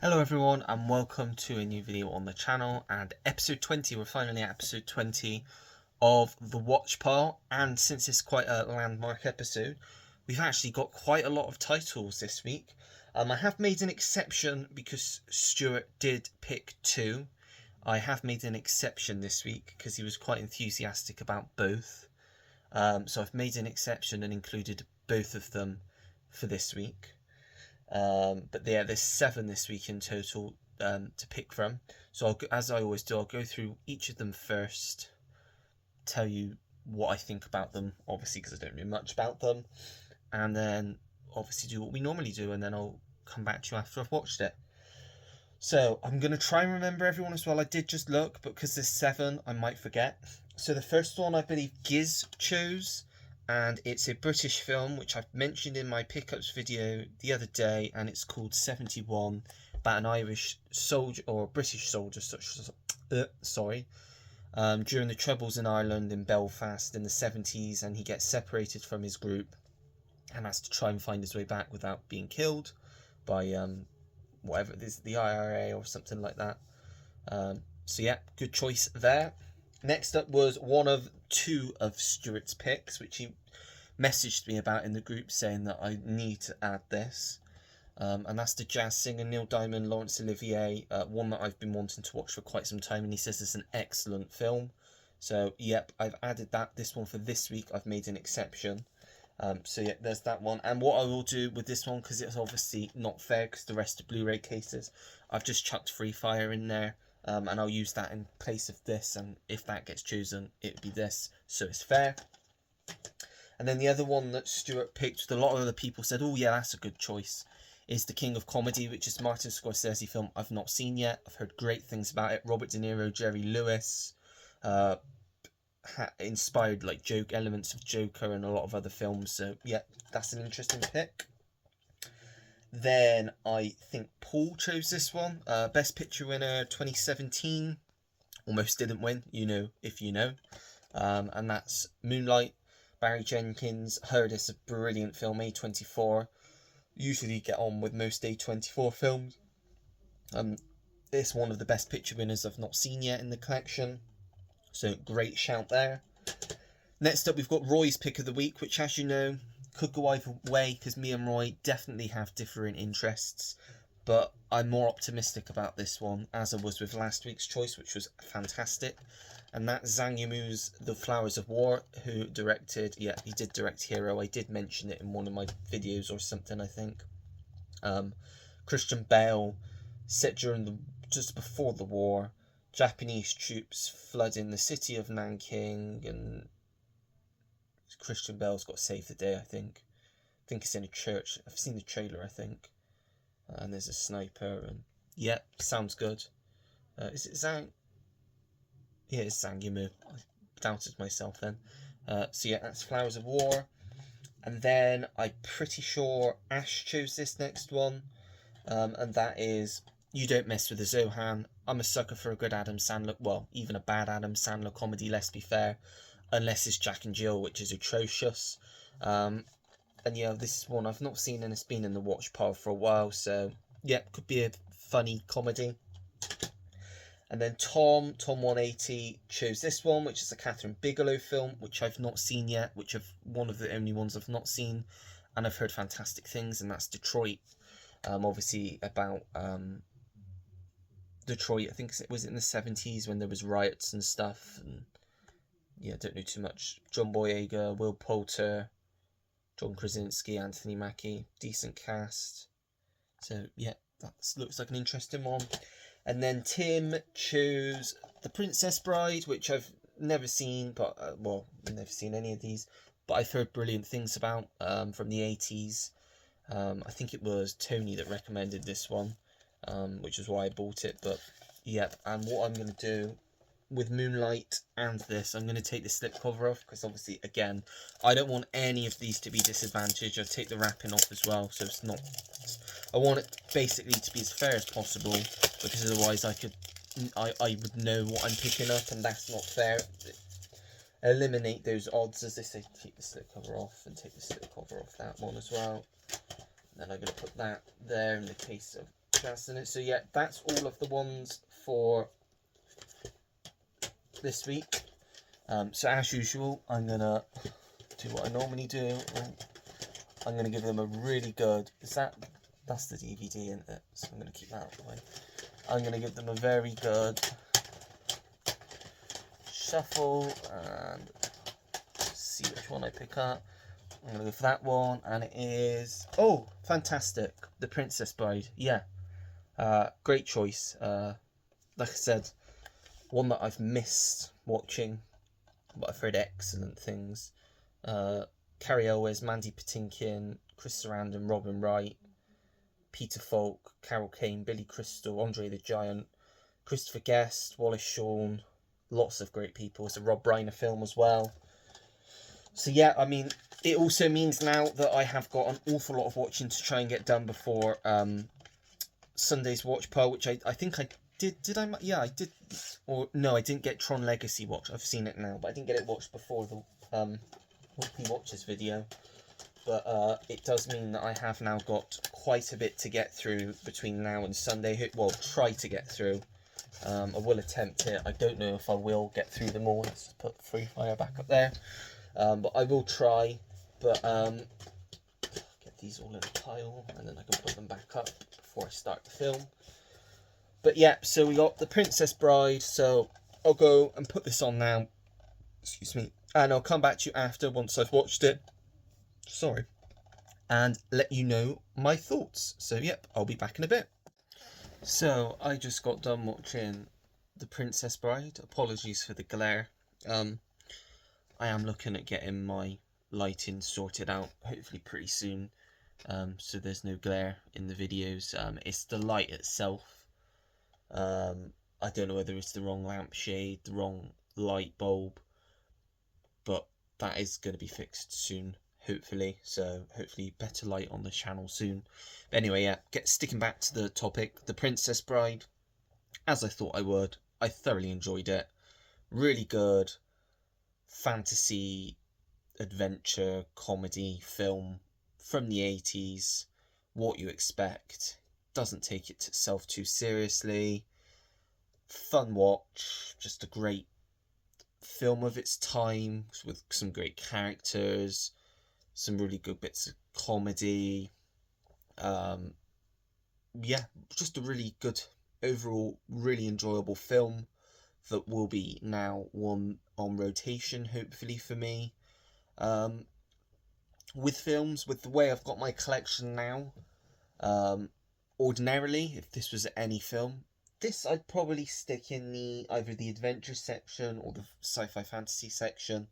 Hello everyone and welcome to a new video on the channel and episode 20. We're finally at episode 20 of the watch pile, and since it's quite a landmark episode, we've actually got quite a lot of titles this week. I have made an exception because Stuart did pick two. I have made an exception this week because he was quite enthusiastic about both. So I've made an exception and included both of them for this week. But yeah, there's 7 this week in total to pick from. So as I always do, I'll go through each of them first, tell you what I think about them, obviously because I don't know much about them, and then obviously do what we normally do, and then I'll come back to you after I've watched it. So I'm going to try and remember everyone as well. I did just look, but because there's 7, I might forget. So the first one I believe Giz chose, and it's a British film which I've mentioned in my pickups video the other day, and it's called 71, about an Irish soldier or British soldier during the Troubles in Ireland in Belfast in the 70s, and he gets separated from his group and has to try and find his way back without being killed by whatever it is, the IRA or something like that. So yeah, good choice there. Next up was one of 2 of Stuart's picks, which he messaged me about in the group saying that I need to add this. And that's the jazz singer Neil Diamond, Laurence Olivier, one that I've been wanting to watch for quite some time, and he says it's an excellent film. So yep, I've added that. This one for this week, I've made an exception. So yeah, there's that one. And what I will do with this one, because it's obviously not fair because the rest are Blu-ray cases, I've just chucked Free Fire in there. And I'll use that in place of this, and if that gets chosen, it would be this, so it's fair. And then the other one that Stuart picked, that a lot of other people said, oh yeah, that's a good choice, is The King of Comedy, which is Martin Scorsese film I've not seen yet. I've heard great things about it. Robert De Niro, Jerry Lewis, inspired like joke elements of Joker and a lot of other films, so yeah, that's an interesting pick. Then I think Paul chose this one. Best Picture winner 2017. Almost didn't win, you know, if you know. And that's Moonlight, Barry Jenkins. Heard it's a brilliant film, A24. Usually get on with most A24 films. It's one of the Best Picture winners I've not seen yet in the collection. So great shout there. Next up, we've got Roy's pick of the week, which, as you know, could go either way because me and Roy definitely have different interests, but I'm more optimistic about this one, as I was with last week's choice, which was fantastic. And that's Zhang Yimou's The Flowers of War, who directed, yeah, he did direct Hero. I did mention it in one of my videos or something, I think. Christian Bale, set during just before the war, Japanese troops flooding the city of Nanking, and Christian Bale's got to save the day, I think. I think it's in a church. I've seen the trailer, I think. And there's a sniper, and yeah, sounds good. Is it Zhang? Yeah, it's Zhang Yimou. I doubted myself then. So yeah, that's Flowers of War. And then I'm pretty sure Ash chose this next one. And that is You Don't Mess with the Zohan. I'm a sucker for a good Adam Sandler, well, even a bad Adam Sandler comedy, let's be fair. Unless it's Jack and Jill, which is atrocious. And yeah, this is one I've not seen, and it's been in the watch pile for a while, so yeah, could be a funny comedy. And then Tom 180 chose this one, which is a Catherine Bigelow film, which I've not seen yet, which is one of the only ones I've not seen, and I've heard fantastic things, and that's Detroit. Obviously about Detroit, I think it was in the 70s when there was riots and stuff, and yeah, don't know too much. John Boyega, Will Poulter, John Krasinski, Anthony Mackie, decent cast. So yeah, that looks like an interesting one. And then Tim chose The Princess Bride, which I've never seen, but well, I've never seen any of these, but I've heard brilliant things about, from the 80s. I think it was Tony that recommended this one, which is why I bought it. But yeah, and what I'm going to do with Moonlight and this, I'm going to take the slipcover off, because obviously, again, I don't want any of these to be disadvantaged. I'll take the wrapping off as well, so it's not, I want it basically to be as fair as possible, because otherwise I would know what I'm picking up, and that's not fair. Eliminate those odds, as they say. Take the slipcover off, and take the slipcover off that one as well. And then I'm going to put that there in the case of podcast in it. So yeah, that's all of the ones for this week. So as usual, I'm gonna do what I normally do. I'm gonna give them a really good. That's the DVD, isn't it? So I'm gonna keep that out of the way. I'm gonna give them a very good shuffle and see which one I pick up. I'm gonna go for that one, and it is fantastic, The Princess Bride. Yeah, great choice. Like I said, one that I've missed watching, but I've heard excellent things. Carrie Elwes, Mandy Patinkin, Chris Sarandon, Robin Wright, Peter Falk, Carol Kane, Billy Crystal, Andre the Giant, Christopher Guest, Wallace Shawn, lots of great people. It's a Rob Reiner film as well. So yeah, I mean, it also means now that I have got an awful lot of watching to try and get done before Sunday's watch pile, which I think I did. Yeah, I did. Or no, I didn't get Tron Legacy watched. I've seen it now, but I didn't get it watched before the weekly watches video. But it does mean that I have now got quite a bit to get through between now and Sunday. Well, try to get through. I will attempt it. I don't know if I will get through them all. Let's put Free Fire back up there. But I will try. But get these all in a pile, and then I can put them back up before I start the film. But yeah, so we got The Princess Bride. So I'll go and put this on now. Excuse me. And I'll come back to you after, once I've watched it. Sorry. And let you know my thoughts. So yep, I'll be back in a bit. So I just got done watching The Princess Bride. Apologies for the glare. I am looking at getting my lighting sorted out, hopefully pretty soon, so there's no glare in the videos. It's the light itself. I don't know whether it's the wrong lampshade, the wrong light bulb, but that is going to be fixed soon, hopefully. So hopefully better light on the channel soon. But anyway, yeah, sticking back to the topic, The Princess Bride, as I thought I would. I thoroughly enjoyed it. Really good fantasy, adventure, comedy film from the 80s. What you expect. Doesn't take itself too seriously. Fun watch. Just a great film of its time with some great characters. Some really good bits of comedy. Yeah, just a really good, overall, really enjoyable film that will be now one on rotation, hopefully, for me. With films, with the way I've got my collection now, ordinarily, if this was any film, this I'd probably stick in either the adventure section or the sci-fi fantasy section.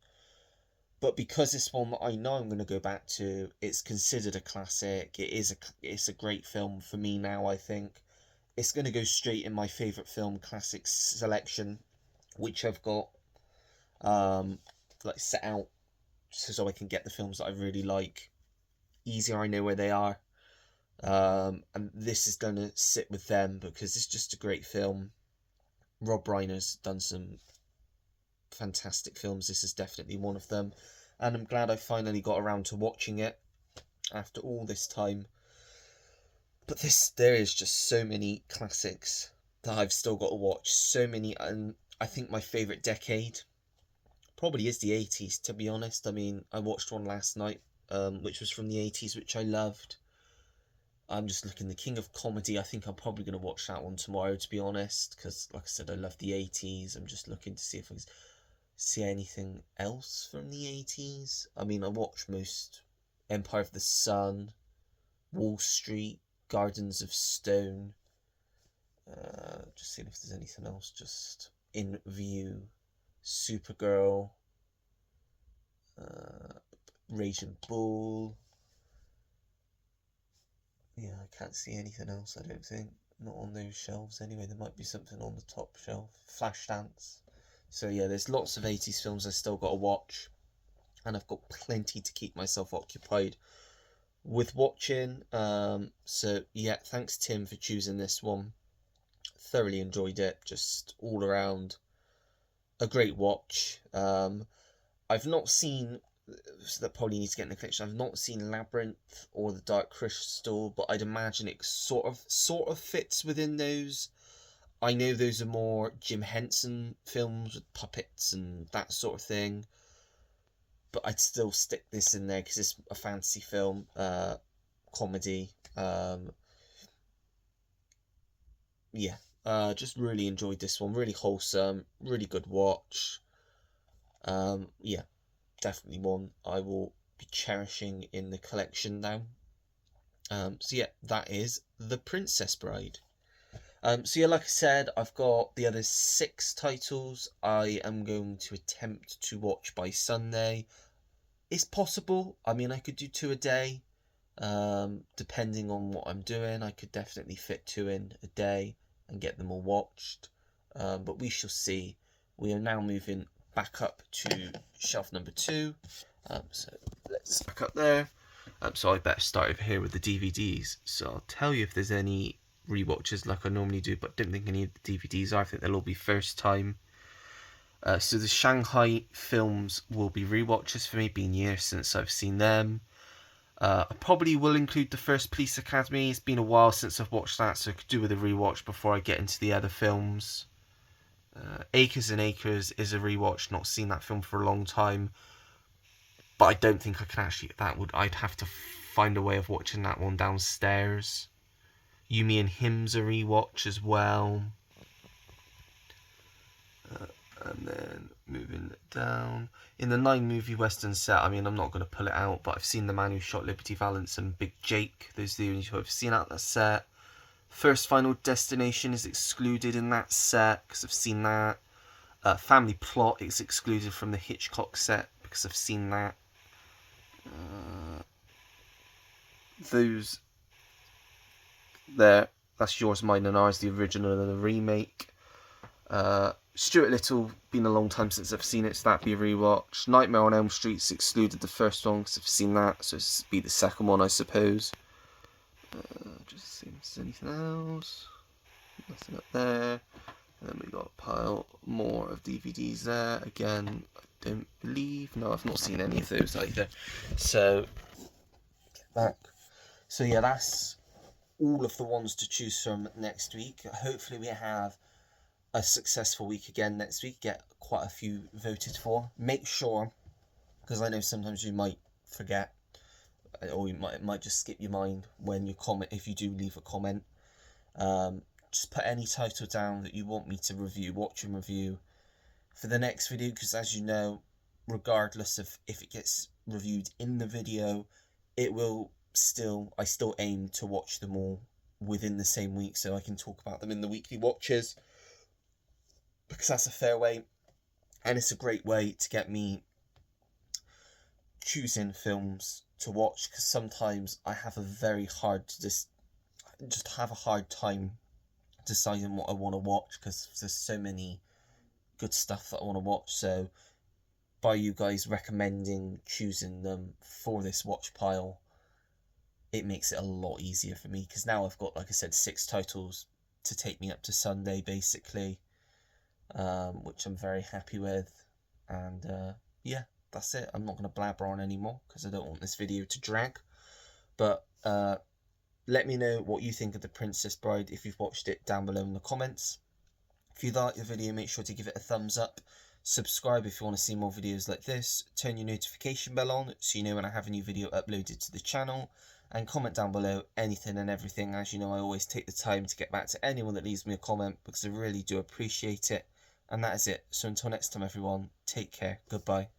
But because it's one that I know I'm going to go back to, it's considered a classic. It's a great film for me now, I think. It's going to go straight in my favourite film classics selection, which I've got like set out so I can get the films that I really like easier. I know where they are, and this is going to sit with them because it's just a great film. Rob Reiner's done some fantastic films. This is definitely one of them, and I'm glad I finally got around to watching it after all this time. But there is just so many classics that I've still got to watch. So many, and I think my favourite decade probably is the 80s, to be honest. I mean, I watched one last night, which was from the 80s, which I loved. I'm just looking, The King of Comedy. I think I'm probably going to watch that one tomorrow, to be honest, because, like I said, I love the 80s. I'm just looking to see if I can see anything else from the 80s. I mean, I watched most Empire of the Sun, Wall Street, Gardens of Stone. Just seeing if there's anything else just in view. Supergirl, Raging Bull. Yeah, I can't see anything else, I don't think. Not on those shelves anyway. There might be something on the top shelf. Flashdance. So yeah, there's lots of 80s films I still got to watch, and I've got plenty to keep myself occupied with watching. So yeah, thanks Tim for choosing this one. Thoroughly enjoyed it. Just all around a great watch. I've not seen so that probably needs to get in the collection. I've not seen Labyrinth or The Dark Crystal, but I'd imagine it sort of fits within those. I know those are more Jim Henson films with puppets and that sort of thing, but I'd still stick this in there because it's a fantasy film, comedy. Yeah, just really enjoyed this one. Really wholesome, really good watch. Yeah, definitely one I will be cherishing in the collection now. So yeah, that is The Princess Bride. So yeah, like I said, I've got the other 6 titles I am going to attempt to watch by Sunday. It's possible. I mean, I could do 2 a day, depending on what I'm doing. I could definitely fit 2 in a day and get them all watched. But we shall see. We are now moving back up to shelf number 2. So let's back up there. So I better start over here with the DVDs. So I'll tell you if there's any rewatches like I normally do, but don't think any of the DVDs are. I think they'll all be first time. So the Shanghai films will be rewatches for me, being years since I've seen them. I probably will include the first Police Academy. It's been a while since I've watched that, so I could do with a rewatch before I get into the other films. Acres and Acres is a rewatch. Not seen that film for a long time, but I don't think I can actually. I'd have to find a way of watching that one downstairs. Yumi and Him's a rewatch as well. And then moving down. In the 9-movie Western set, I mean, I'm not going to pull it out, but I've seen The Man Who Shot Liberty Valance and Big Jake. Those are the only 2 I've seen out that set. First Final Destination is excluded in that set because I've seen that. Family Plot is excluded from the Hitchcock set because I've seen that. Those there, that's Yours, Mine and Ours, the original and the remake. Stuart Little, been a long time since I've seen it, so that'd be a rewatch. Nightmare on Elm Street's excluded the first one because I've seen that, so it's be the second one, I suppose. Just see if there's anything else. Nothing up there. And then we got a pile more of DVDs there. Again, I don't believe. No, I've not seen any of those either. So, get back. So yeah, that's all of the ones to choose from next week. Hopefully we have a successful week again next week. Get quite a few voted for. Make sure, because I know sometimes you might forget, or you might just skip your mind when you comment. If you do leave a comment, just put any title down that you want me to review, watch and review for the next video, because as you know, regardless of if it gets reviewed in the video, it will I still aim to watch them all within the same week so I can talk about them in the weekly watches, because that's a fair way and it's a great way to get me choosing films to watch, because sometimes I have a very hard to just have a hard time deciding what I want to watch, because there's so many good stuff that I want to watch. So by you guys recommending choosing them for this watch pile, it makes it a lot easier for me, because now I've got, like I said, 6 titles to take me up to Sunday basically, which I'm very happy with. And yeah, that's it. I'm not going to blabber on anymore because I don't want this video to drag. But let me know what you think of The Princess Bride if you've watched it down below in the comments. If you like the video, make sure to give it a thumbs up. Subscribe if you want to see more videos like this. Turn your notification bell on so you know when I have a new video uploaded to the channel. And comment down below anything and everything. As you know, I always take the time to get back to anyone that leaves me a comment because I really do appreciate it. And that is it. So until next time, everyone, take care. Goodbye.